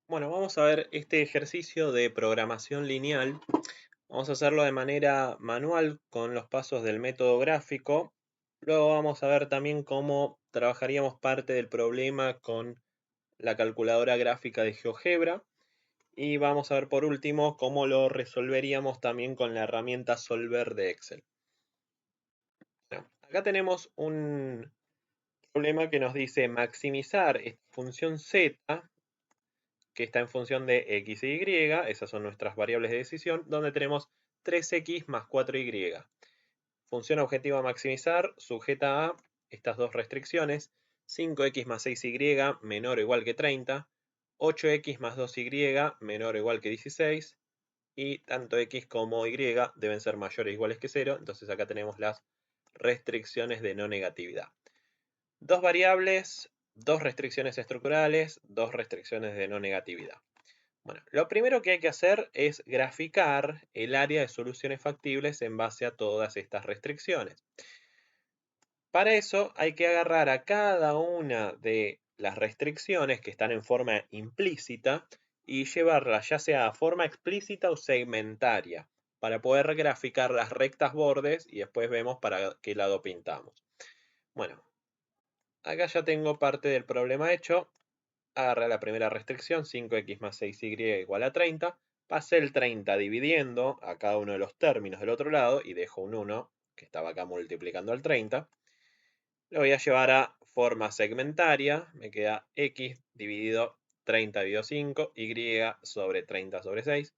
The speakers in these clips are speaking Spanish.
Bueno, vamos a ver este ejercicio de programación lineal. Vamos a hacerlo de manera manual con los pasos del método gráfico. Luego vamos a ver también cómo trabajaríamos parte del problema con la calculadora gráfica de GeoGebra. Y vamos a ver por último cómo lo resolveríamos también con la herramienta Solver de Excel. Bueno, acá tenemos un problema que nos dice maximizar esta función z, que está en función de x e y, esas son nuestras variables de decisión, donde tenemos 3x más 4y. Función objetiva maximizar sujeta a estas dos restricciones: 5x más 6y menor o igual que 30, 8x más 2y menor o igual que 16, y tanto x como y deben ser mayores o iguales que 0, entonces acá tenemos las restricciones de no negatividad. Dos variables, dos restricciones estructurales, dos restricciones de no negatividad. Bueno, lo primero que hay que hacer es graficar el área de soluciones factibles en base a todas estas restricciones. Para eso hay que agarrar a cada una de las restricciones que están en forma implícita y llevarlas ya sea a forma explícita o segmentaria para poder graficar las rectas bordes y después vemos para qué lado pintamos. Bueno, acá ya tengo parte del problema hecho. Agarré la primera restricción, 5x más 6y igual a 30. Pasé el 30 dividiendo a cada uno de los términos del otro lado y dejo un 1 que estaba acá multiplicando al 30. Lo voy a llevar a forma segmentaria. Me queda x dividido 30 dividido 5, y sobre 30 sobre 6.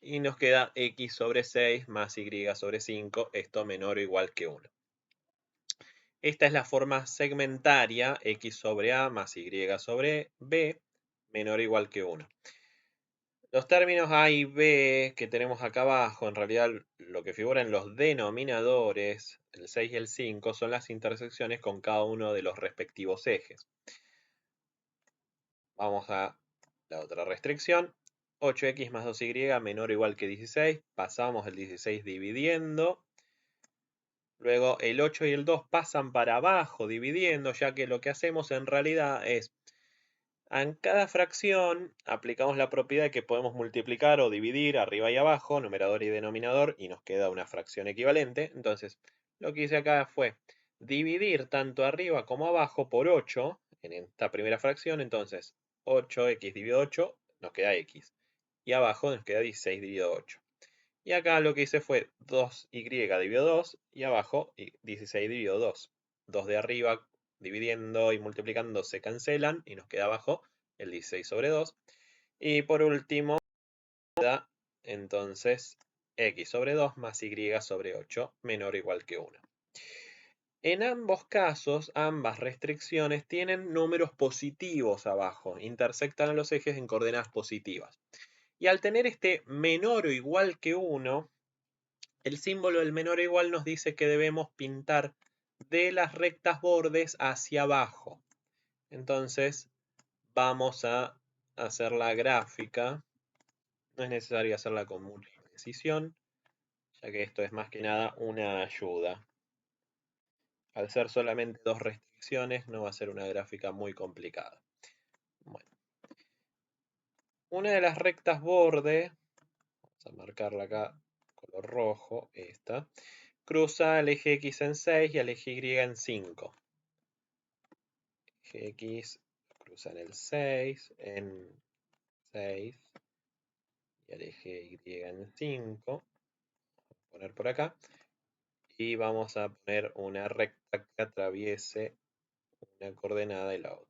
Y nos queda x sobre 6 más y sobre 5, esto menor o igual que 1. Esta es la forma segmentaria, x sobre a más y sobre b, menor o igual que 1. Los términos a y b que tenemos acá abajo, en realidad lo que figura en los denominadores, el 6 y el 5, son las intersecciones con cada uno de los respectivos ejes. Vamos a la otra restricción. 8x más 2y menor o igual que 16. Pasamos el 16 dividiendo. Luego el 8 y el 2 pasan para abajo dividiendo, ya que lo que hacemos en realidad es, en cada fracción aplicamos la propiedad de que podemos multiplicar o dividir arriba y abajo, numerador y denominador, y nos queda una fracción equivalente. Entonces, lo que hice acá fue dividir tanto arriba como abajo por 8 en esta primera fracción. Entonces, 8x dividido 8 nos queda x. Y abajo nos queda 16 dividido 8. Y acá lo que hice fue 2y dividido 2 y abajo 16 dividido 2. 2 de arriba dividiendo y multiplicando se cancelan y nos queda abajo el 16 sobre 2. Y por último queda entonces x sobre 2 más y sobre 8 menor o igual que 1. En ambos casos, ambas restricciones tienen números positivos abajo, intersectan a los ejes en coordenadas positivas. Y al tener este menor o igual que 1, el símbolo del menor o igual nos dice que debemos pintar de las rectas bordes hacia abajo. Entonces vamos a hacer la gráfica. No es necesario hacerla con mucha precisión, ya que esto es más que nada una ayuda. Al ser solamente dos restricciones, no va a ser una gráfica muy complicada. Bueno, una de las rectas borde, vamos a marcarla acá color rojo, esta, cruza el eje X en 6 y el eje Y en 5. Eje X cruza en el 6, en 6, y el eje Y en 5. Vamos a poner por acá. Y vamos a poner una recta que atraviese una coordenada y la otra.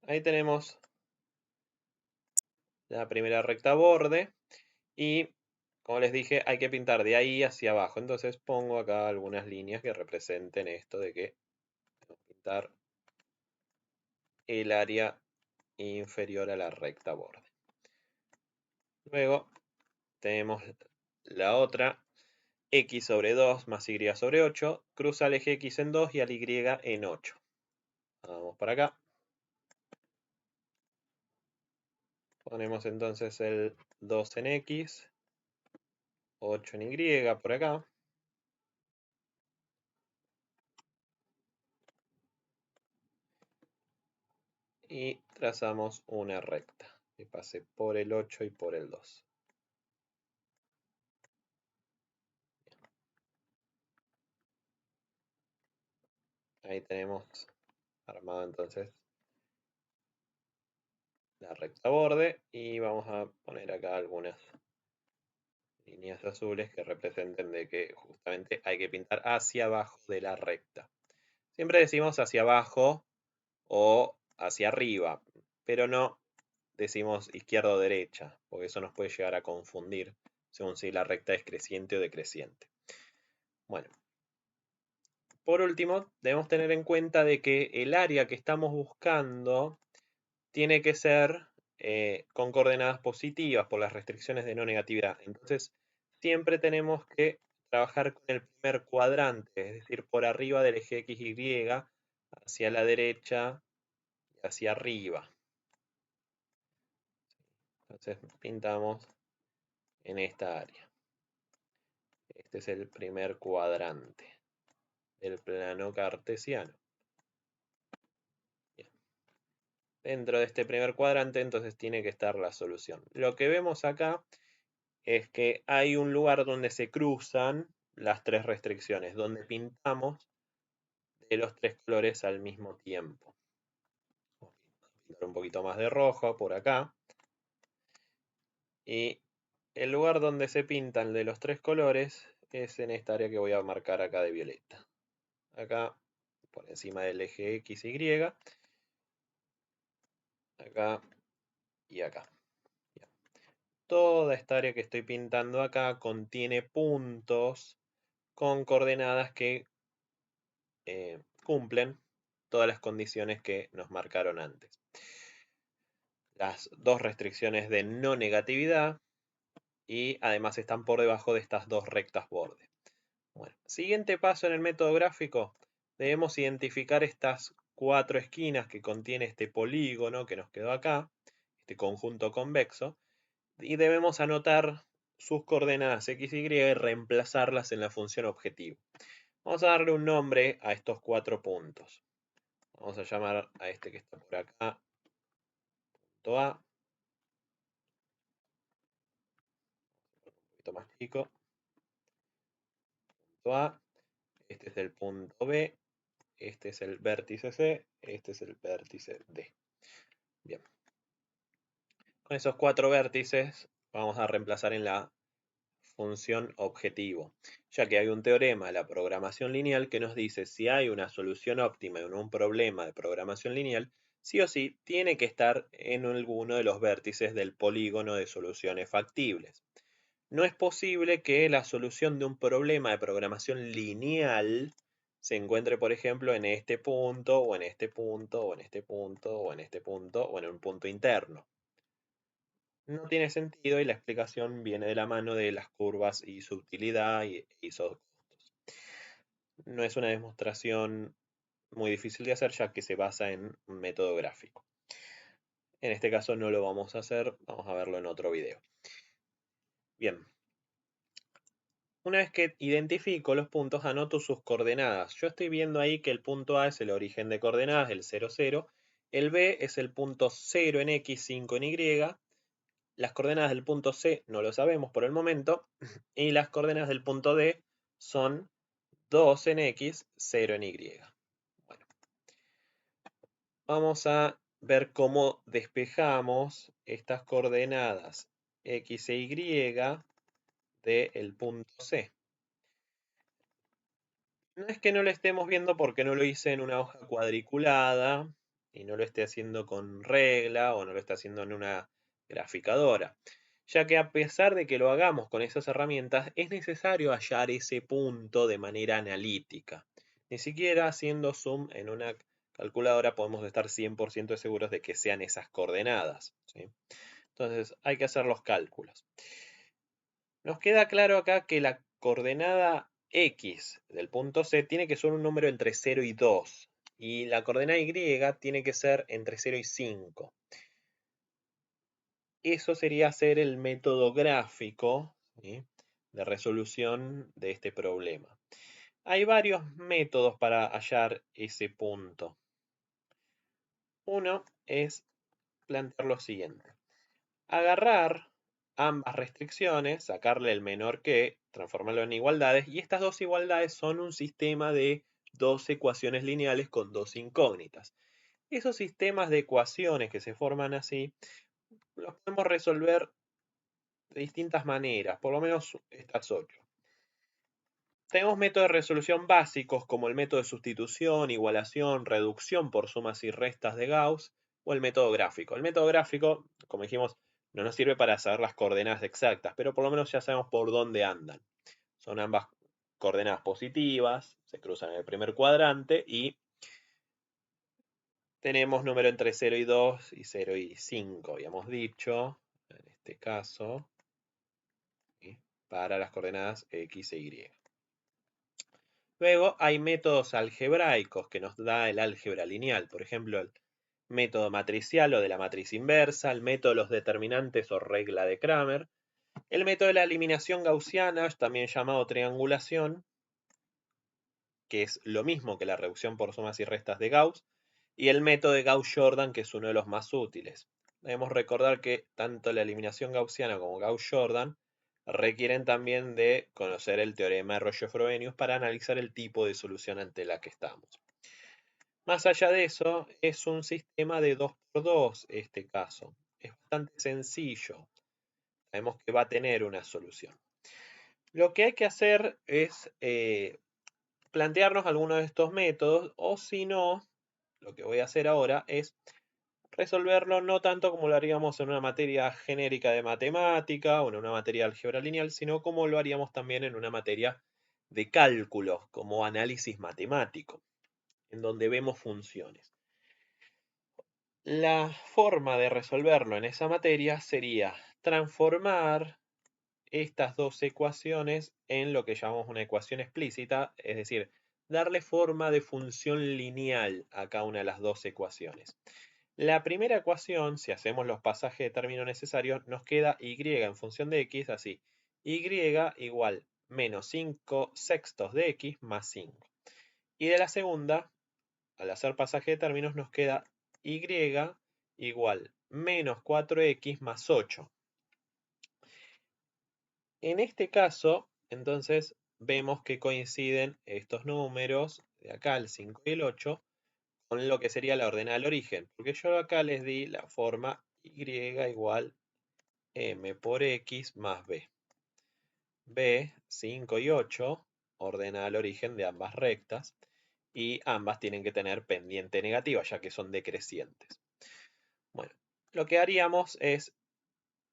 Ahí tenemos la primera recta borde. Y como les dije, hay que pintar de ahí hacia abajo. Entonces pongo acá algunas líneas que representen esto de que tenemos que pintar el área inferior a la recta borde. Luego tenemos la otra, x sobre 2 más y sobre 8, cruza el eje x en 2 y al y en 8. Vamos para acá. Ponemos entonces el 2 en x, 8 en y por acá. y trazamos una recta que pase por el 8 y por el 2. Ahí tenemos armado entonces la recta borde y vamos a poner acá algunas líneas azules que representen de que justamente hay que pintar hacia abajo de la recta. Siempre decimos hacia abajo o hacia arriba, pero no decimos izquierda o derecha, porque eso nos puede llegar a confundir según si la recta es creciente o decreciente. Bueno, por último, debemos tener en cuenta de que el área que estamos buscando tiene que ser con coordenadas positivas por las restricciones de no negatividad. Entonces, siempre tenemos que trabajar con el primer cuadrante, es decir, por arriba del eje X, Y, hacia la derecha y hacia arriba. Entonces, pintamos en esta área. Este es el primer cuadrante del plano cartesiano. Bien. Dentro de este primer cuadrante, entonces tiene que estar la solución. Lo que vemos acá es que hay un lugar donde se cruzan las tres restricciones, donde pintamos de los tres colores al mismo tiempo. Vamos a pintar un poquito más de rojo por acá. Y el lugar donde se pintan de los tres colores es en esta área que voy a marcar acá de violeta. Acá, por encima del eje X, Y. Acá y acá. Toda esta área que estoy pintando acá contiene puntos con coordenadas que cumplen todas las condiciones que nos marcaron antes. Las dos restricciones de no negatividad y además están por debajo de estas dos rectas borde. Bueno, siguiente paso en el método gráfico, debemos identificar estas cuatro esquinas que contiene este polígono que nos quedó acá, este conjunto convexo, y debemos anotar sus coordenadas x, y y reemplazarlas en la función objetivo. Vamos a darle un nombre a estos cuatro puntos. Vamos a llamar a este que está por acá punto A. Un poquito más chico. Punto A. Este es el punto B. Este es el vértice C. Este es el vértice D. Bien. Con esos cuatro vértices vamos a reemplazar en la función objetivo, ya que hay un teorema de la programación lineal que nos dice si hay una solución óptima en un problema de programación lineal, sí o sí tiene que estar en alguno de los vértices del polígono de soluciones factibles. No es posible que la solución de un problema de programación lineal se encuentre, por ejemplo, en este punto, o en este punto, o en este punto, o en este punto, o en un punto interno. No tiene sentido y la explicación viene de la mano de las curvas y su utilidad y isocostos. No es una demostración muy difícil de hacer ya que se basa en un método gráfico. En este caso no lo vamos a hacer, vamos a verlo en otro video. Bien. Una vez que identifico los puntos, anoto sus coordenadas. Yo estoy viendo ahí que el punto A es el origen de coordenadas, el 0, 0. El B es el punto 0 en X, 5 en Y. Las coordenadas del punto C no lo sabemos por el momento. Y las coordenadas del punto D son 2 en X, 0 en Y. Bueno, vamos a ver cómo despejamos estas coordenadas X e Y del punto C. No es que no lo estemos viendo porque no lo hice en una hoja cuadriculada y no lo esté haciendo con regla o no lo esté haciendo en una graficadora, ya que a pesar de que lo hagamos con esas herramientas, es necesario hallar ese punto de manera analítica. Ni siquiera haciendo zoom en una calculadora podemos estar 100% seguros de que sean esas coordenadas, ¿sí? Entonces hay que hacer los cálculos. Nos queda claro acá que la coordenada X del punto C tiene que ser un número entre 0 y 2. Y la coordenada Y tiene que ser entre 0 y 5. Eso sería hacer el método gráfico, ¿sí?, de resolución de este problema. Hay varios métodos para hallar ese punto. Uno es plantear lo siguiente. Agarrar ambas restricciones, sacarle el menor que, transformarlo en igualdades, y estas dos igualdades son un sistema de dos ecuaciones lineales con dos incógnitas. Esos sistemas de ecuaciones que se forman así, los podemos resolver de distintas maneras, por lo menos estas 8. Tenemos métodos de resolución básicos como el método de sustitución, igualación, reducción por sumas y restas de Gauss o el método gráfico. El método gráfico, como dijimos, no nos sirve para saber las coordenadas exactas, pero por lo menos ya sabemos por dónde andan. Son ambas coordenadas positivas, se cruzan en el primer cuadrante y tenemos número entre 0 y 2 y 0 y 5, habíamos dicho, en este caso, ¿sí? Para las coordenadas x e y. Luego hay métodos algebraicos que nos da el álgebra lineal, por ejemplo, el método matricial o de la matriz inversa, el método de los determinantes o regla de Cramer, el método de la eliminación gaussiana, también llamado triangulación, que es lo mismo que la reducción por sumas y restas de Gauss, y el método de Gauss-Jordan, que es uno de los más útiles. Debemos recordar que tanto la eliminación gaussiana como Gauss-Jordan requieren también de conocer el teorema de Roche-Frobenius para analizar el tipo de solución ante la que estamos. Más allá de eso, es un sistema de 2×2 este caso. Es bastante sencillo. Sabemos que va a tener una solución. Lo que hay que hacer es plantearnos alguno de estos métodos, o si no, lo que voy a hacer ahora es resolverlo no tanto como lo haríamos en una materia genérica de matemática o en una materia de álgebra lineal, sino como lo haríamos también en una materia de cálculo, como análisis matemático, en donde vemos funciones. La forma de resolverlo en esa materia sería transformar estas dos ecuaciones en lo que llamamos una ecuación explícita, es decir, darle forma de función lineal a cada una de las dos ecuaciones. La primera ecuación, si hacemos los pasajes de término necesarios, nos queda y en función de x así. Y igual menos 5 sextos de x más 5. Y de la segunda, al hacer pasaje de términos, nos queda y igual menos 4x más 8. En este caso, entonces, vemos que coinciden estos números, de acá el 5 y el 8, con lo que sería la ordenada al origen, porque yo acá les di la forma y igual m por x más b. b, 5 y 8, ordenada al origen de ambas rectas, y ambas tienen que tener pendiente negativa, ya que son decrecientes. Bueno, lo que haríamos es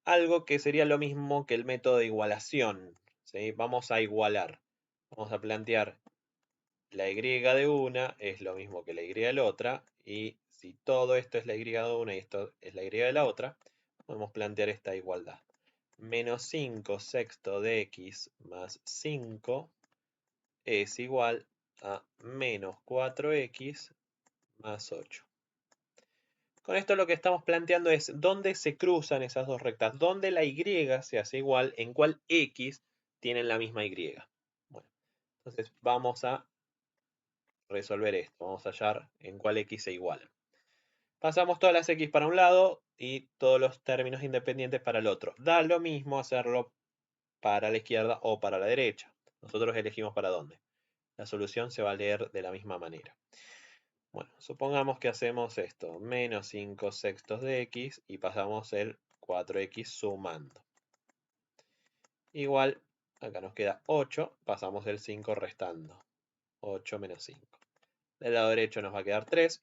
algo que sería lo mismo que el método de igualación, ¿sí? Vamos a igualar, vamos a plantear la y de una es lo mismo que la y de la otra, y si todo esto es la y de una y esto es la y de la otra, podemos plantear esta igualdad. Menos 5 sexto de x más 5 es igual a menos 4x más 8. Con esto lo que estamos planteando es dónde se cruzan esas dos rectas, dónde la y se hace igual, en cuál x tienen la misma y. Bueno, entonces vamos a resolver esto. Vamos a hallar en cuál x se igualan. Pasamos todas las x para un lado y todos los términos independientes para el otro. Da lo mismo hacerlo para la izquierda o para la derecha. Nosotros elegimos para dónde. La solución se va a leer de la misma manera. Bueno, supongamos que hacemos esto. Menos 5 sextos de x y pasamos el 4x sumando. Igual, acá nos queda 8, pasamos el 5 restando. 8 menos 5. Del lado derecho nos va a quedar 3.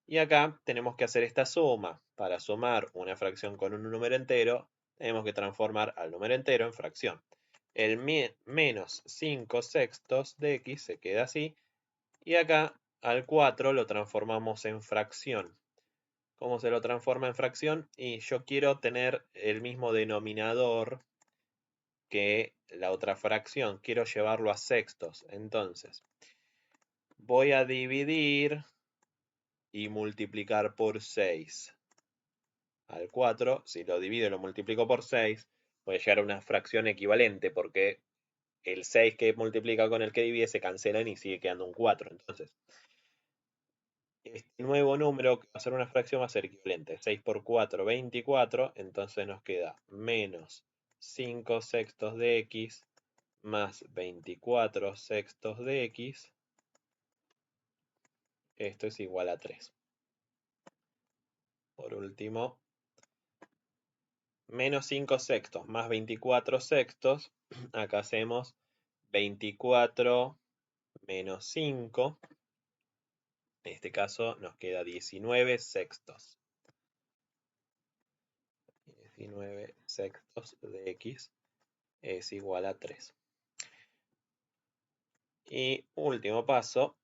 Y acá tenemos que hacer esta suma. Para sumar una fracción con un número entero, tenemos que transformar al número entero en fracción. El menos 5 sextos de x se queda así. Y acá al 4 lo transformamos en fracción. ¿Cómo se lo transforma en fracción? Y yo quiero tener el mismo denominador que la otra fracción. Quiero llevarlo a sextos. Entonces, voy a dividir y multiplicar por 6. Al 4, si lo divido y lo multiplico por 6, voy a llegar a una fracción equivalente porque el 6 que multiplica con el que divide se cancelan y sigue quedando un 4. Entonces, este nuevo número que va a ser una fracción va a ser equivalente. 6 por 4, 24. Entonces nos queda menos 5 sextos de x más 24 sextos de x. Esto es igual a 3. Por último, menos 5 sextos más 24 sextos. Acá hacemos 24 menos 5. En este caso nos queda 19 sextos. 19 sextos de x es igual a 3. Y último paso,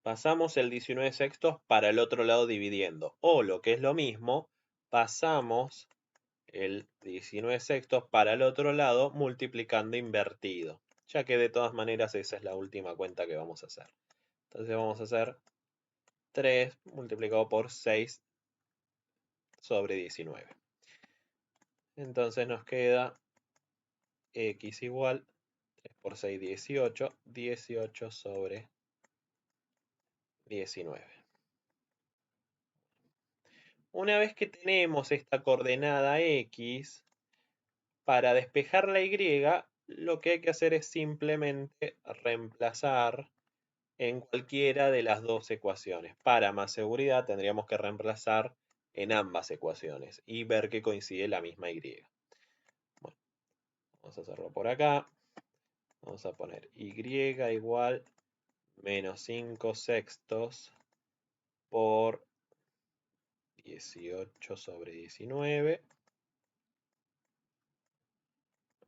pasamos el 19 sextos para el otro lado dividiendo. O lo que es lo mismo, pasamos el 19 sextos para el otro lado multiplicando invertido. Ya que de todas maneras esa es la última cuenta que vamos a hacer. Entonces vamos a hacer 3 multiplicado por 6 sobre 19. Entonces nos queda x igual 3 por 6, 18. 18 sobre 19. Una vez que tenemos esta coordenada x, para despejar la y, lo que hay que hacer es simplemente reemplazar en cualquiera de las dos ecuaciones. Para más seguridad tendríamos que reemplazar en ambas ecuaciones y ver que coincide la misma y. Bueno, vamos a hacerlo por acá. Vamos a poner y igual menos 5 sextos por 18 sobre 19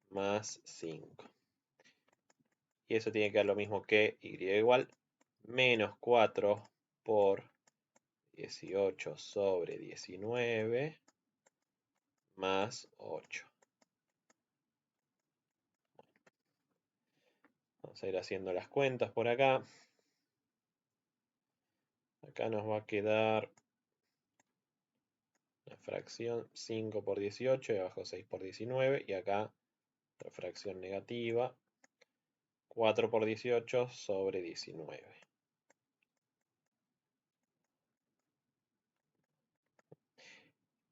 más 5. Y eso tiene que dar lo mismo que y igual menos 4 por 18 sobre 19 más 8. Vamos a ir haciendo las cuentas por acá. Acá nos va a quedar la fracción 5 por 18 y abajo 6 por 19. Y acá la fracción negativa 4 por 18 sobre 19.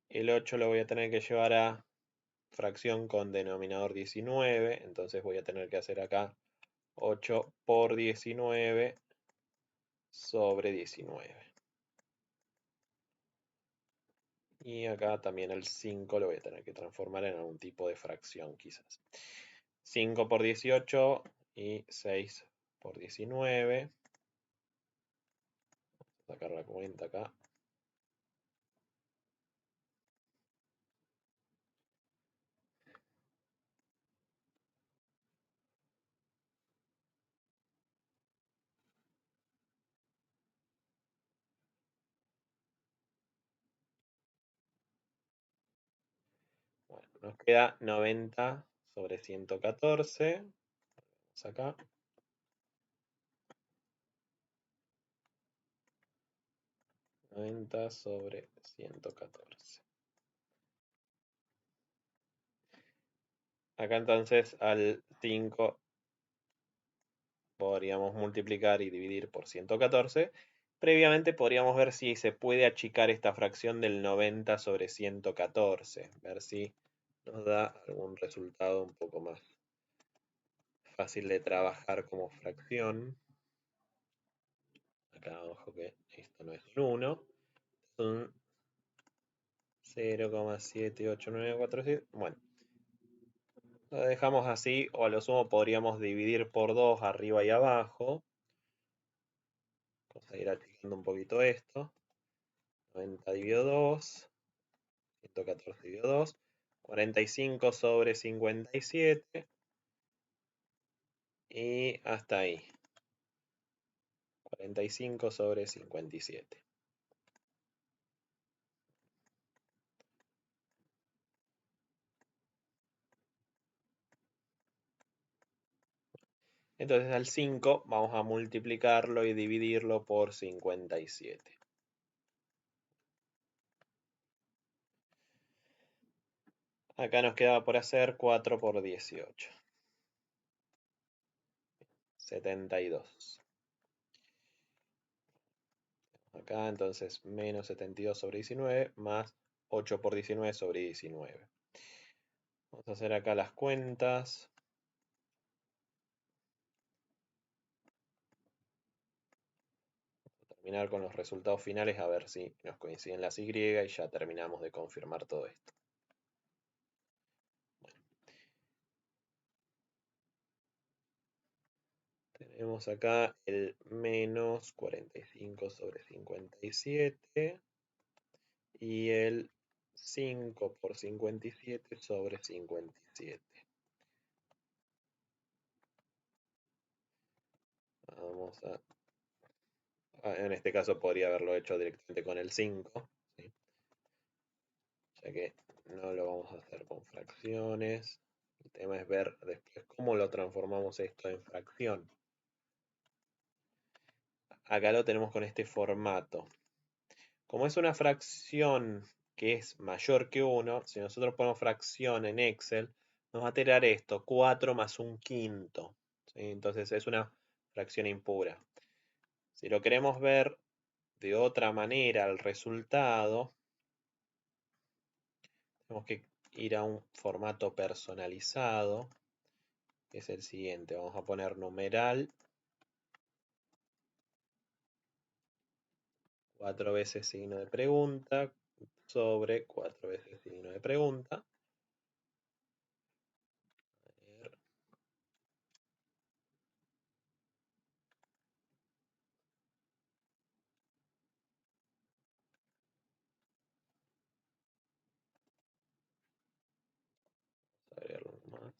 El 8 lo voy a tener que llevar a fracción con denominador 19. Entonces voy a tener que hacer acá 8 por 19 sobre 19. Y acá también el 5 lo voy a tener que transformar en algún tipo de fracción quizás. 5 por 18 y 6 por 19. Vamos a sacar la cuenta acá. Bueno, nos queda 90 sobre 114. Vamos acá. Sobre 114. Acá entonces al 5 podríamos multiplicar y dividir por 114. Previamente podríamos ver si se puede achicar esta fracción del 90 sobre 114. Ver si nos da algún resultado un poco más fácil de trabajar como fracción. Acá ojo que esto no es un 1. Es un 0,7897. Bueno, lo dejamos así o a lo sumo podríamos dividir por 2 arriba y abajo. Vamos a ir achicando un poquito esto. 90 dividido 2. 114 dividido 2. 45 sobre 57. Y hasta ahí. 45 sobre 57. Entonces al 5 vamos a multiplicarlo y dividirlo por 57. Acá nos quedaba por hacer 4 por 18. 72. Acá entonces menos 72 sobre 19 más 8 por 19 sobre 19. Vamos a hacer acá las cuentas. Terminar con los resultados finales a ver si nos coinciden las Y y ya terminamos de confirmar todo esto. Tenemos acá el menos 45 sobre 57 y el 5 por 57 sobre 57. Vamos en este caso podría haberlo hecho directamente con el 5, ¿sí? Ya que no lo vamos a hacer con fracciones. El tema es ver después cómo lo transformamos esto en fracción. Acá lo tenemos con este formato. Como es una fracción que es mayor que 1, si nosotros ponemos fracción en Excel, nos va a tirar esto, 4 más un quinto, ¿sí? Entonces es una fracción impura. Si lo queremos ver de otra manera el resultado, tenemos que ir a un formato personalizado, que es el siguiente. Vamos a poner numeral 4 veces signo de pregunta sobre 4 veces signo de pregunta. A ver, agregarlo más.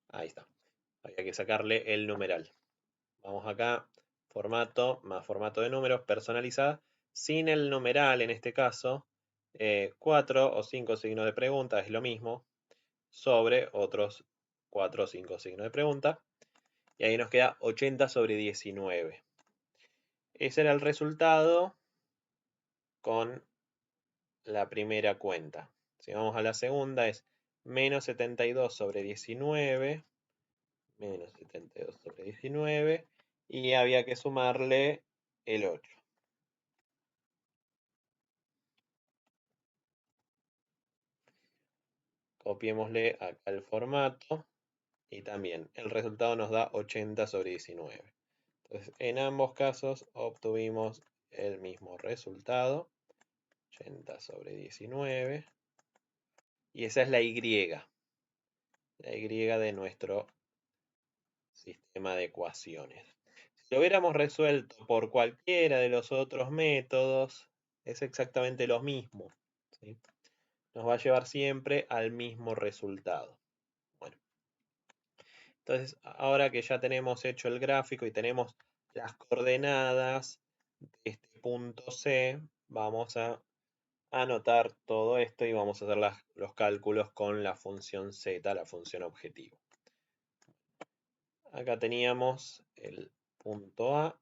Ahí está. Había que sacarle el numeral. Vamos acá, formato más formato de números, personalizada, sin el numeral en este caso, 4 o 5 signos de pregunta, es lo mismo, sobre otros 4 o 5 signos de pregunta. Y ahí nos queda 80 sobre 19. Ese era el resultado con la primera cuenta. Si vamos a la segunda es menos 72 sobre 19, menos 72 sobre 19, y había que sumarle el 8. Copiémosle acá el formato y también el resultado nos da 80 sobre 19. Entonces, en ambos casos obtuvimos el mismo resultado, 80 sobre 19. Y esa es la Y de nuestro sistema de ecuaciones. Si lo hubiéramos resuelto por cualquiera de los otros métodos, es exactamente lo mismo, ¿sí? Nos va a llevar siempre al mismo resultado. Bueno, entonces ahora que ya tenemos hecho el gráfico y tenemos las coordenadas de este punto C, vamos a anotar todo esto y vamos a hacer los cálculos con la función z, la función objetivo. Acá teníamos el punto A.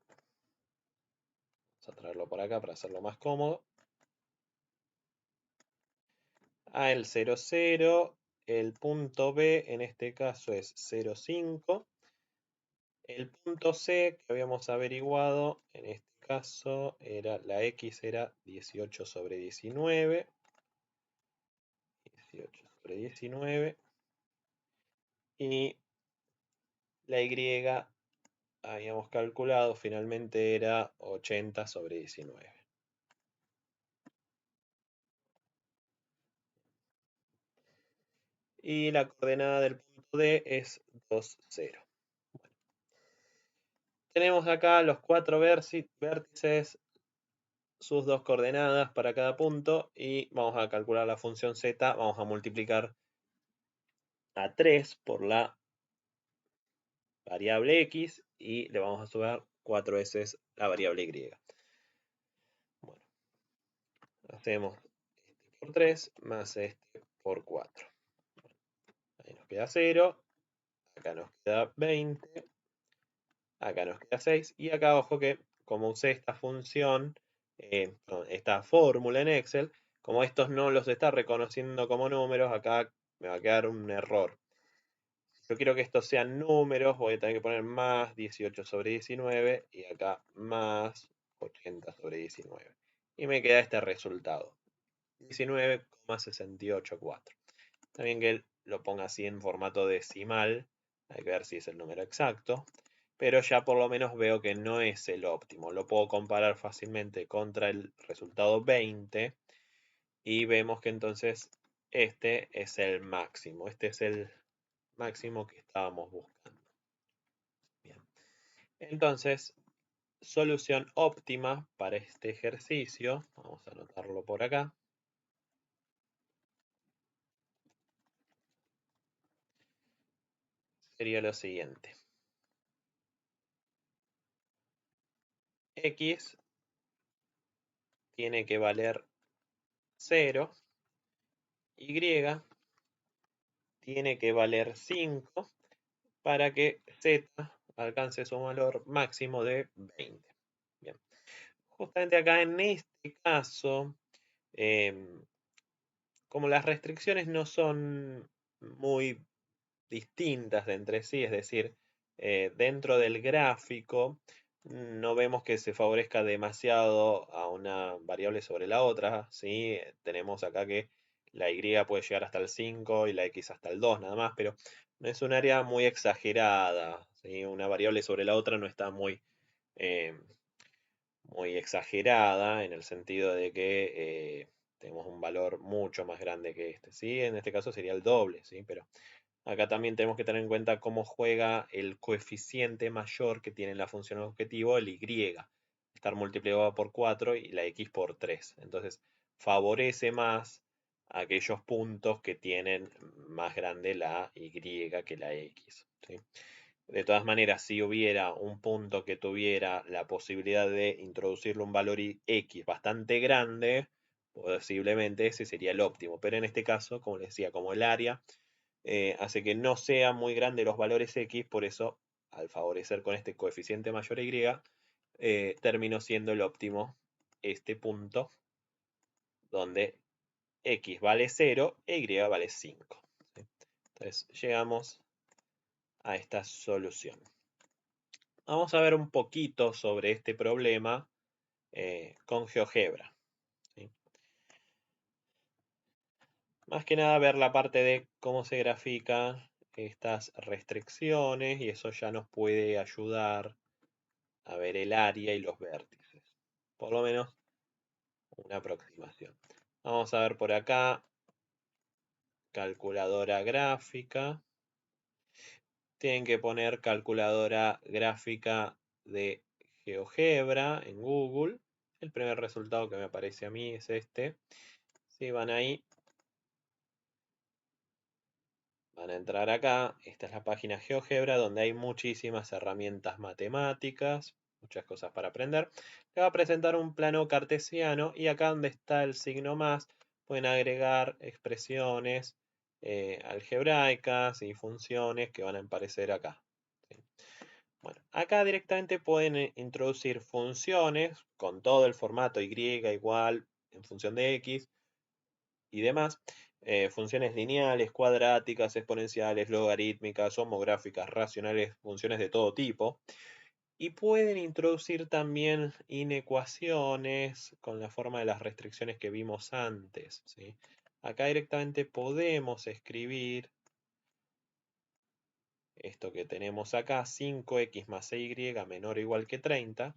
Vamos a traerlo por acá para hacerlo más cómodo. A el 0, 0. El punto B en este caso es 0, 5. El punto C que habíamos averiguado en este caso era la X era 18 sobre 19. 18 sobre 19. Y la Y habíamos calculado finalmente era 80 sobre 19. Y la coordenada del punto D es 2, 0. Bueno, tenemos acá los 4 vértices, sus 2 coordenadas para cada punto y vamos a calcular la función z. Vamos a multiplicar a 3 por la variable x y le vamos a sumar 4 veces la variable y. Bueno, hacemos este por 3 más este por 4. Ahí nos queda 0, acá nos queda 20, acá nos queda 6 y acá ojo que como usé esta función, esta fórmula en Excel, Como estos no los está reconociendo como números, acá me va a quedar un error. Yo quiero que estos sean números, voy a tener que poner más 18 sobre 19 y acá más 80 sobre 19. Y me queda este resultado, 19,684. También que lo ponga así en formato decimal, hay que ver si es el número exacto, pero ya por lo menos veo que no es el óptimo. Lo puedo comparar fácilmente contra el resultado 20 y vemos que entonces este es el máximo, este es el máximo que estábamos buscando. Bien. Entonces, solución óptima para este ejercicio, vamos a anotarlo por acá, sería lo siguiente. X tiene que valer 0, Y tiene que valer 5 para que Z alcance su valor máximo de 20. Bien. Justamente acá en este caso, como las restricciones no son muy distintas de entre sí, es decir, dentro del gráfico no vemos que se favorezca demasiado a una variable sobre la otra, ¿sí? Tenemos acá que la y puede llegar hasta el 5 y la x hasta el 2 nada más, pero no es un área muy exagerada, ¿sí? Una variable sobre la otra no está eh, muy exagerada en el sentido de que tenemos un valor mucho más grande que este, ¿sí? En este caso sería el doble, ¿sí? Pero acá también tenemos que tener en cuenta cómo juega el coeficiente mayor que tiene la función objetivo, el y. Estar multiplicado por 4 y la x por 3. Entonces, favorece más aquellos puntos que tienen más grande la y que la x. ¿Sí? De todas maneras, si hubiera un punto que tuviera la posibilidad de introducirle un valor x bastante grande, posiblemente ese sería el óptimo. Pero en este caso, como les decía, como el área hace que no sean muy grandes los valores x, por eso al favorecer con este coeficiente mayor a y, terminó siendo el óptimo este punto donde x vale 0 e y vale 5. ¿Sí? Entonces llegamos a esta solución. Vamos a ver un poquito sobre este problema con GeoGebra. ¿Sí? Más que nada ver la parte de cómo se grafican estas restricciones y eso ya nos puede ayudar a ver el área y los vértices. Por lo menos una aproximación. Vamos a ver por acá, calculadora gráfica. Tienen que poner calculadora gráfica de GeoGebra en Google. El primer resultado que me aparece a mí es este. Si van ahí, van a entrar acá. Esta es la página GeoGebra donde hay muchísimas herramientas matemáticas, muchas cosas para aprender. Le va a presentar un plano cartesiano y acá donde está el signo más pueden agregar expresiones algebraicas y funciones que van a aparecer acá. ¿Sí? Bueno, acá directamente pueden introducir funciones con todo el formato y igual en función de x y demás. Funciones lineales, cuadráticas, exponenciales, logarítmicas, homográficas, racionales, funciones de todo tipo. Y pueden introducir también inecuaciones con la forma de las restricciones que vimos antes. ¿Sí? Acá directamente podemos escribir esto que tenemos acá, 5x más 6y menor o igual que 30,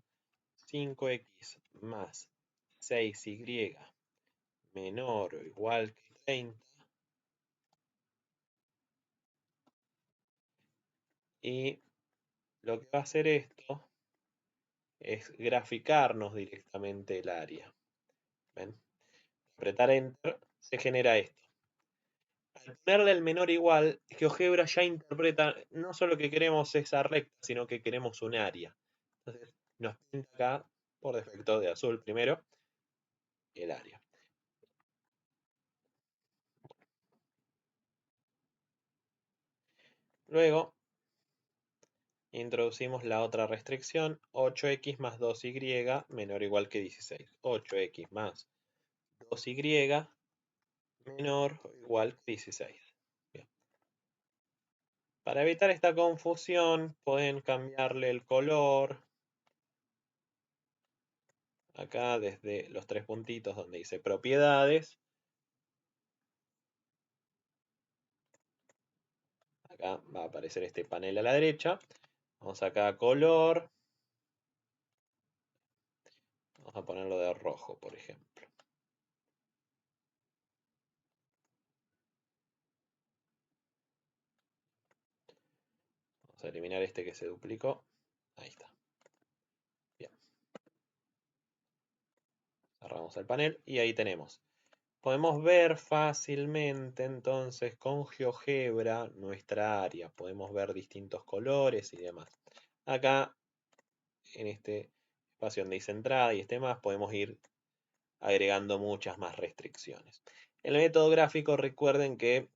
5x más 6y menor o igual que 30, y lo que va a hacer esto es graficarnos directamente el área. ¿Ven? Apretar Enter se genera esto. Al ponerle el menor igual, GeoGebra ya interpreta no solo que queremos esa recta, sino que queremos un área. Entonces nos pinta acá, por defecto de azul primero, el área. Luego introducimos la otra restricción, 8x más 2y menor o igual que 16. 8x más 2y menor o igual que 16. Bien. Para evitar esta confusión, pueden cambiarle el color. Acá desde los tres puntitos donde dice propiedades. Acá va a aparecer este panel a la derecha. Vamos acá a color. Vamos a ponerlo de rojo, por ejemplo. Vamos a eliminar este que se duplicó. Ahí está. Bien. Cerramos el panel y ahí tenemos. Podemos ver fácilmente entonces con GeoGebra nuestra área. Podemos ver distintos colores y demás. Acá, en este espacio donde dice entrada y este más, podemos ir agregando muchas más restricciones. El método gráfico, recuerden que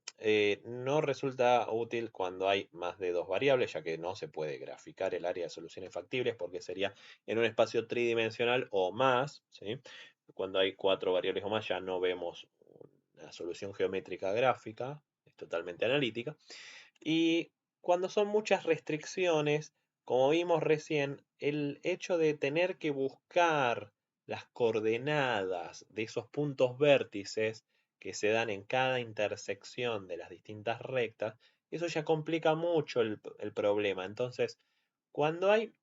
no resulta útil cuando hay más de dos variables, ya que no se puede graficar el área de soluciones factibles porque sería en un espacio tridimensional o más. ¿Sí? Cuando hay cuatro variables o más ya no vemos una solución geométrica gráfica, es totalmente analítica. Y cuando son muchas restricciones, como vimos recién, el hecho de tener que buscar las coordenadas de esos puntos vértices que se dan en cada intersección de las distintas rectas, eso ya complica mucho el problema. Entonces, cuando hay,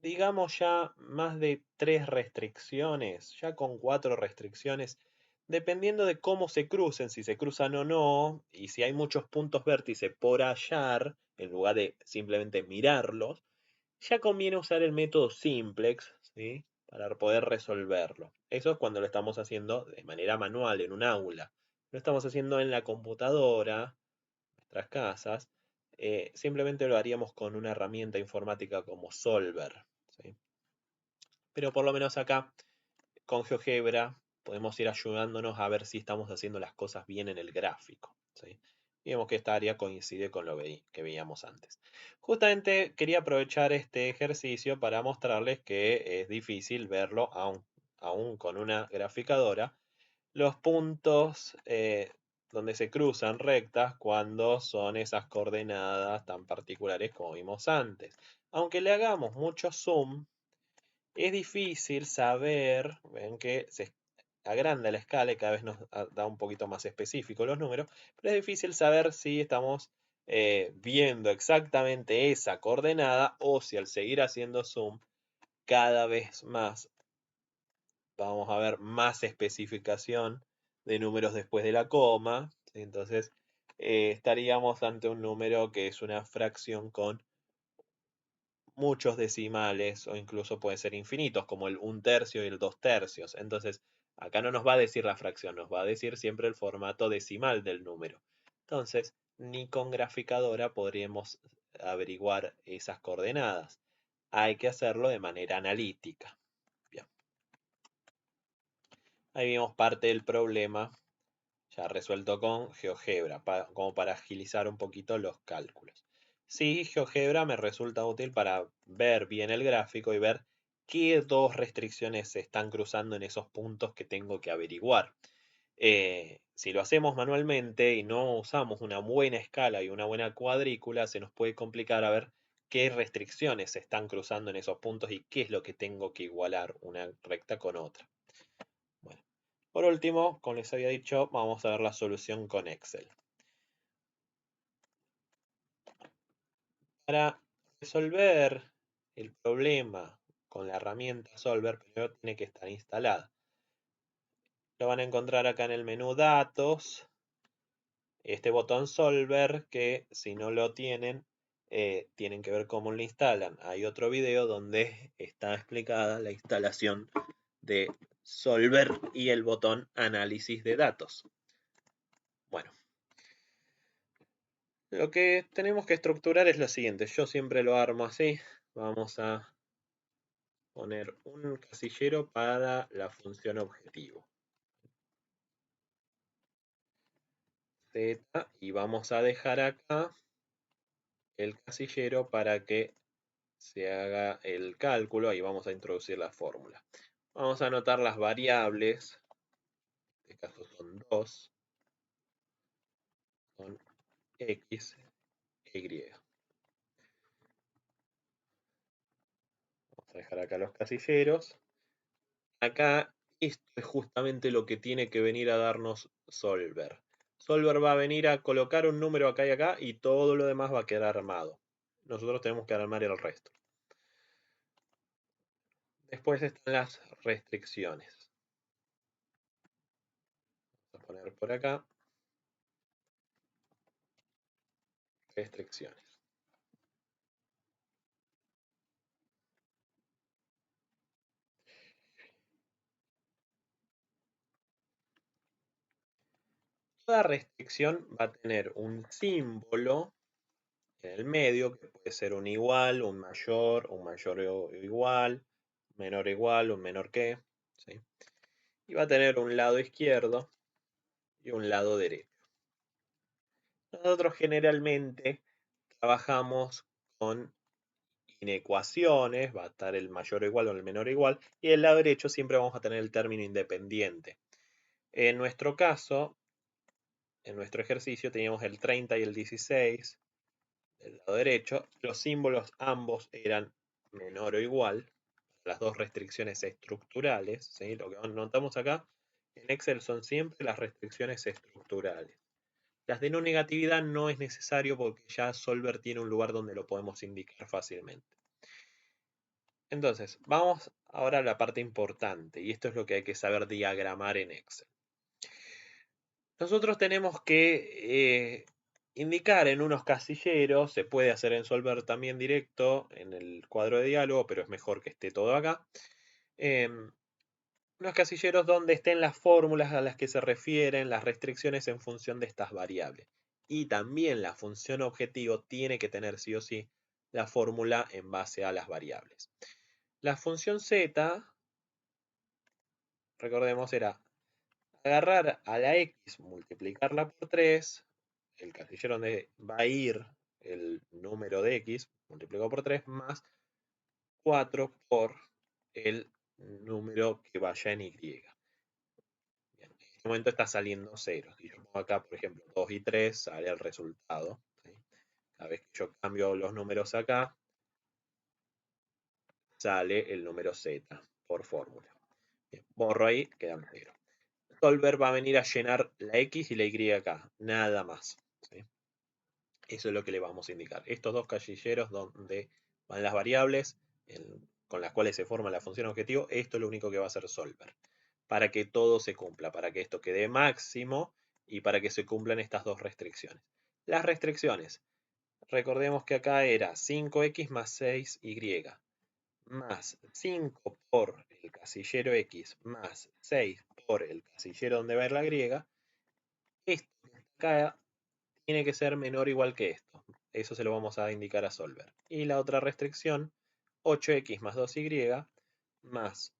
digamos, ya más de tres restricciones, ya con cuatro restricciones, dependiendo de cómo se crucen, si se cruzan o no, y si hay muchos puntos vértices por hallar, en lugar de simplemente mirarlos, ya conviene usar el método simplex, ¿sí? Para poder resolverlo. Eso es cuando lo estamos haciendo de manera manual en un aula. Lo estamos haciendo en la computadora, en nuestras casas. Simplemente lo haríamos con una herramienta informática como Solver. ¿Sí? Pero por lo menos acá, con GeoGebra, podemos ir ayudándonos a ver si estamos haciendo las cosas bien en el gráfico. ¿Sí? Y vemos que esta área coincide con lo que veíamos antes. Justamente quería aprovechar este ejercicio para mostrarles que es difícil verlo aún con una graficadora. Los puntos donde se cruzan rectas cuando son esas coordenadas tan particulares como vimos antes. Aunque le hagamos mucho zoom, es difícil saber, ven que se agranda la escala y cada vez nos da un poquito más específico los números, pero es difícil saber si estamos viendo exactamente esa coordenada o si al seguir haciendo zoom cada vez más vamos a ver más especificación de números después de la coma. ¿Sí? Entonces estaríamos ante un número que es una fracción con muchos decimales o incluso puede ser infinitos, como el 1/3 y el 2/3. Entonces, acá no nos va a decir la fracción, nos va a decir siempre el formato decimal del número. Entonces, ni con graficadora podríamos averiguar esas coordenadas. Hay que hacerlo de manera analítica. Bien. Ahí vimos parte del problema ya resuelto con GeoGebra, como para agilizar un poquito los cálculos. Sí, GeoGebra me resulta útil para ver bien el gráfico y ver qué dos restricciones se están cruzando en esos puntos que tengo que averiguar. Si lo hacemos manualmente y no usamos una buena escala y una buena cuadrícula, se nos puede complicar a ver qué restricciones se están cruzando en esos puntos y qué es lo que tengo que igualar una recta con otra. Bueno, por último, como les había dicho, vamos a ver la solución con Excel. Para resolver el problema con la herramienta Solver, primero tiene que estar instalada. Lo van a encontrar acá en el menú Datos, este botón Solver, que si no lo tienen, tienen que ver cómo lo instalan. Hay otro video donde está explicada la instalación de Solver y el botón Análisis de datos. Bueno, lo que tenemos que estructurar es lo siguiente. Yo siempre lo armo así. Vamos a poner un casillero para la función objetivo. Z, y vamos a dejar acá el casillero para que se haga el cálculo. Ahí vamos a introducir la fórmula. Vamos a anotar las variables este caso son 2, con X e Y. Vamos a dejar acá los casilleros. Acá esto es justamente lo que tiene que venir a darnos Solver. Solver va a venir a colocar un número acá y acá y todo lo demás va a quedar armado. Nosotros tenemos que armar el resto. Después están las restricciones. Vamos a poner por acá restricciones. Toda restricción va a tener un símbolo en el medio, que puede ser un igual, un mayor o igual, menor o igual, un menor que, ¿sí? Y va a tener un lado izquierdo y un lado derecho. Nosotros generalmente trabajamos con inecuaciones, va a estar el mayor o igual o el menor o igual, y el lado derecho siempre vamos a tener el término independiente. En nuestro caso, en nuestro ejercicio teníamos el 30 y el 16 del lado derecho, los símbolos ambos eran menor o igual, las dos restricciones estructurales, ¿sí? Lo que notamos acá en Excel son siempre las restricciones estructurales. Las de no negatividad no es necesario porque ya Solver tiene un lugar donde lo podemos indicar fácilmente. Entonces, vamos ahora a la parte importante, y esto es lo que hay que saber diagramar en Excel. Nosotros tenemos que indicar en unos casilleros, se puede hacer en Solver también directo en el cuadro de diálogo, pero es mejor que esté todo acá. Unos casilleros donde estén las fórmulas a las que se refieren las restricciones en función de estas variables. Y también la función objetivo tiene que tener sí o sí la fórmula en base a las variables. La función z, recordemos, era agarrar a la x, multiplicarla por 3, el casillero donde va a ir el número de x multiplicado por 3 más 4 por el número que vaya en y. Bien, en este momento está saliendo 0. Si yo pongo acá, por ejemplo, 2 y 3, sale el resultado, ¿sí? Cada vez que yo cambio los números acá, sale el número z por fórmula. Bien, borro ahí, quedan 0. Solver va a venir a llenar la x y la y acá, nada más, ¿sí? Eso es lo que le vamos a indicar. Estos dos casilleros donde van las variables con las cuales se forma la función objetivo, esto es lo único que va a hacer Solver. Para que todo se cumpla, para que esto quede máximo y para que se cumplan estas dos restricciones. Las restricciones, recordemos que acá era 5x más 6y, más 5 por el casillero x, más 6 por el casillero donde va a ir la y. Esto acá tiene que ser menor o igual que esto. Eso se lo vamos a indicar a Solver. Y la otra restricción, 8x más 2y, más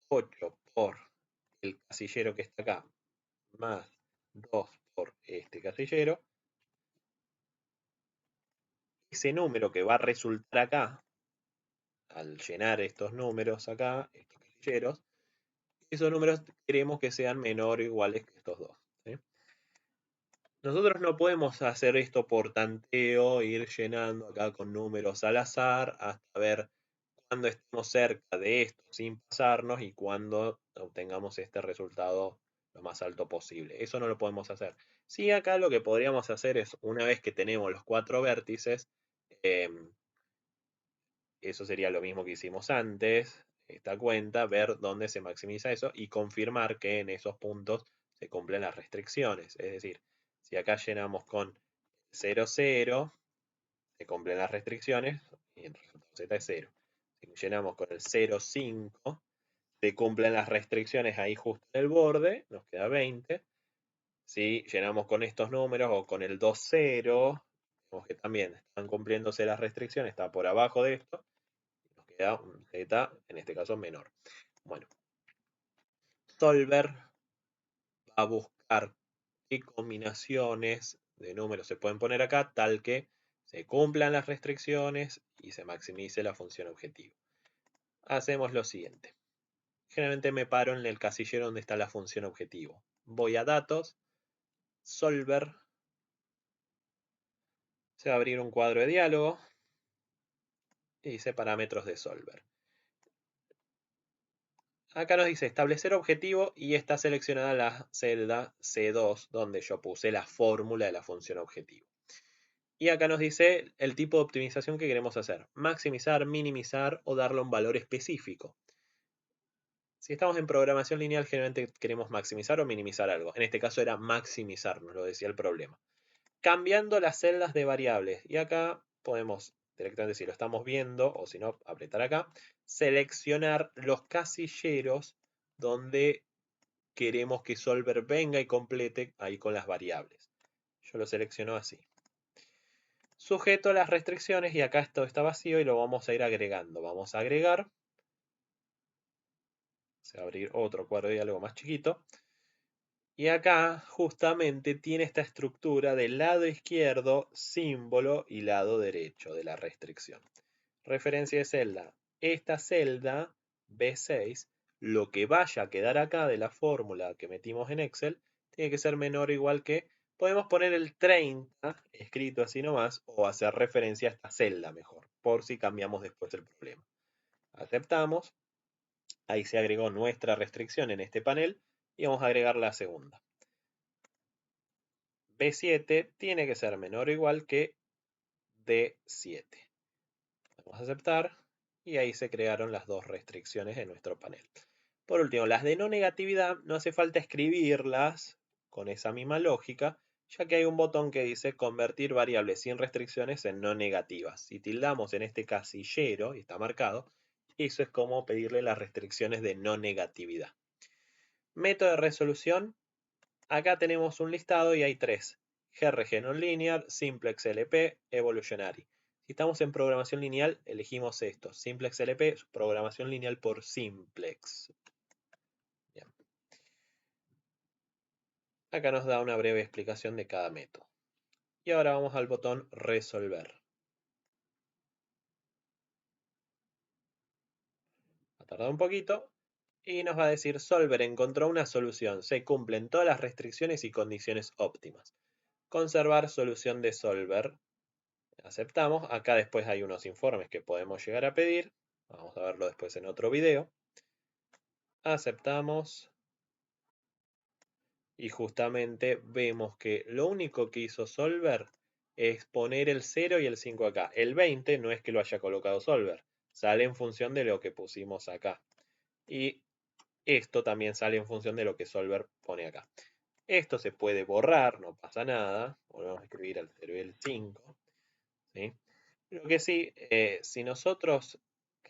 8 por el casillero que está acá, más 2 por este casillero. Ese número que va a resultar acá, al llenar estos números acá, estos casilleros, esos números queremos que sean menor o iguales que estos dos, ¿sí? Nosotros no podemos hacer esto por tanteo, ir llenando acá con números al azar hasta ver cuándo estemos cerca de esto sin pasarnos y cuándo obtengamos este resultado lo más alto posible. Eso no lo podemos hacer. Sí, acá lo que podríamos hacer es, una vez que tenemos los 4 vértices, eso sería lo mismo que hicimos antes, esta cuenta, ver dónde se maximiza eso y confirmar que en esos puntos se cumplen las restricciones. Es decir, si acá llenamos con 0, 0, se cumplen las restricciones y el resultado z es 0. Si llenamos con el 0, 5, se cumplen las restricciones ahí justo en el borde, nos queda 20. Si llenamos con estos números o con el 2, 0, vemos que también están cumpliéndose las restricciones, está por abajo de esto, nos queda un z, en este caso menor. Bueno, Solver va a buscar qué combinaciones de números se pueden poner acá, tal que se cumplan las restricciones y se maximice la función objetivo. Hacemos lo siguiente. generalmente me paro en el casillero donde está la función objetivo. Voy a datos, solver, se va a abrir un cuadro de diálogo y dice parámetros de solver. Acá nos dice establecer objetivo y está seleccionada la celda C2 donde yo puse la fórmula de la función objetivo. Y acá nos dice el tipo de optimización que queremos hacer. Maximizar, minimizar o darle un valor específico. Si estamos en programación lineal, generalmente queremos maximizar o minimizar algo. En este caso era maximizar, nos lo decía el problema. Cambiando las celdas de variables. Y acá podemos directamente, si lo estamos viendo, o si no, apretar acá, seleccionar los casilleros donde queremos que Solver venga y complete ahí con las variables. Yo lo selecciono así. Sujeto a las restricciones y acá esto está vacío y lo vamos a ir agregando. Vamos a agregar. Se va a abrir otro cuadro de diálogo más chiquito. Y acá justamente tiene esta estructura del lado izquierdo, símbolo y lado derecho de la restricción. Referencia de celda. Esta celda B6, lo que vaya a quedar acá de la fórmula que metimos en Excel, tiene que ser menor o igual que, podemos poner el 30, escrito así nomás, o hacer referencia a esta celda mejor, por si cambiamos después el problema. Aceptamos. Ahí se agregó nuestra restricción en este panel y vamos a agregar la segunda. B7 tiene que ser menor o igual que D7. Vamos a aceptar y ahí se crearon las dos restricciones en nuestro panel. Por último, las de no negatividad no hace falta escribirlas con esa misma lógica, ya que hay un botón que dice convertir variables sin restricciones en no negativas. Si tildamos en este casillero, y está marcado, eso es como pedirle las restricciones de no negatividad. Método de resolución. Acá tenemos un listado y hay tres. GRG Nonlinear, Simplex LP, Evolutionary. Si estamos en programación lineal, elegimos esto. Simplex LP, programación lineal por Simplex. Bien. Acá nos da una breve explicación de cada método. Y ahora vamos al botón Resolver. Va a tardar un poquito. Y nos va a decir, Solver encontró una solución. Se cumplen todas las restricciones y condiciones óptimas. Conservar solución de Solver. Aceptamos. Acá después hay unos informes que podemos llegar a pedir. Vamos a verlo después en otro video. Aceptamos. Y justamente vemos que lo único que hizo Solver es poner el 0 y el 5 acá. El 20 no es que lo haya colocado Solver. Sale en función de lo que pusimos acá. Y esto también sale en función de lo que Solver pone acá. Esto se puede borrar, no pasa nada. Volvemos a escribir el 0 y el 5. ¿Sí? Lo que sí, si nosotros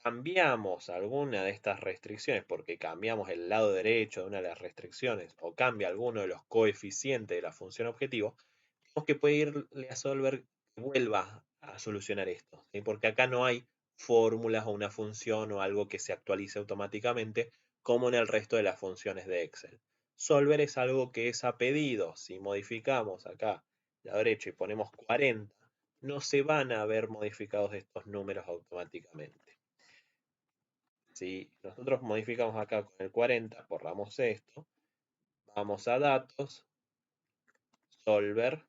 cambiamos alguna de estas restricciones, porque cambiamos el lado derecho de una de las restricciones o cambia alguno de los coeficientes de la función objetivo, tenemos que pedirle a Solver que vuelva a solucionar esto, ¿sí? Porque acá no hay fórmulas o una función o algo que se actualice automáticamente como en el resto de las funciones de Excel. Solver es algo que es a pedido. Si modificamos acá la derecha y ponemos 40, no se van a ver modificados estos números automáticamente. Si nosotros modificamos acá con el 40, borramos esto, vamos a datos, solver,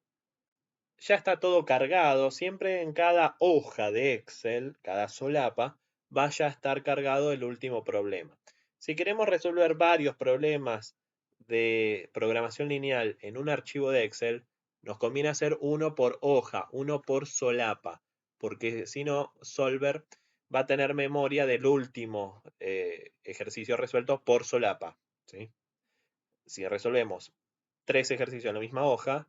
ya está todo cargado, siempre en cada hoja de Excel, cada solapa, vaya a estar cargado el último problema. Si queremos resolver varios problemas de programación lineal en un archivo de Excel, nos conviene hacer uno por hoja, uno por solapa, porque si no, Solver va a tener memoria del último ejercicio resuelto por solapa, ¿sí? Si resolvemos 3 ejercicios en la misma hoja,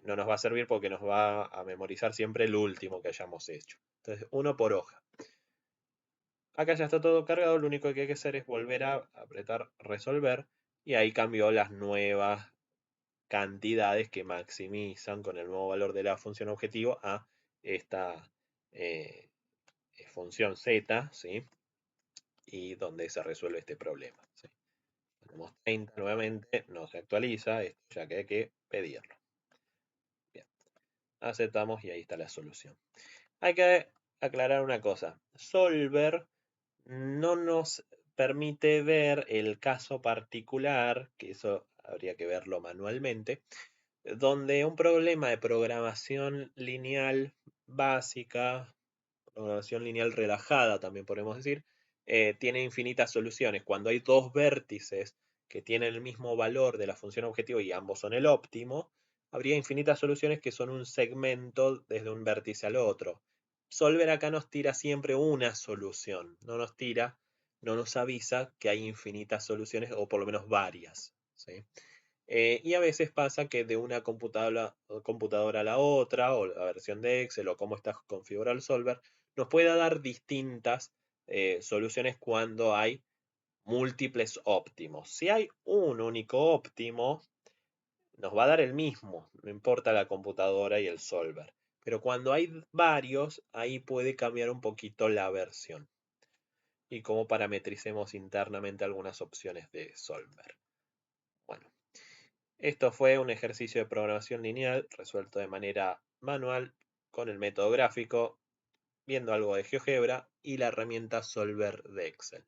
no nos va a servir porque nos va a memorizar siempre el último que hayamos hecho. Entonces, uno por hoja. Acá ya está todo cargado, lo único que hay que hacer es volver a apretar resolver y ahí cambió las nuevas cantidades que maximizan con el nuevo valor de la función objetivo a esta eh, función z, ¿sí? Y donde se resuelve este problema, ¿sí? Tenemos 30 nuevamente, no se actualiza, esto ya que hay que pedirlo. Bien, aceptamos y ahí está la solución. Hay que aclarar una cosa, Solver no nos permite ver el caso particular, que eso habría que verlo manualmente, donde un problema de programación lineal básica, programación lineal relajada también podemos decir, tiene infinitas soluciones. Cuando hay dos vértices que tienen el mismo valor de la función objetivo y ambos son el óptimo, habría infinitas soluciones que son un segmento desde un vértice al otro. Solver acá nos tira siempre una solución, no nos avisa que hay infinitas soluciones o por lo menos varias, ¿sí? Y a veces pasa que de una computadora a la otra, o la versión de Excel, o cómo está configurado el solver, nos puede dar distintas soluciones cuando hay múltiples óptimos. Si hay un único óptimo, nos va a dar el mismo, no importa la computadora y el solver. Pero cuando hay varios, ahí puede cambiar un poquito la versión. Y cómo parametricemos internamente algunas opciones de solver. Bueno, esto fue un ejercicio de programación lineal resuelto de manera manual con el método gráfico, viendo algo de GeoGebra y la herramienta Solver de Excel.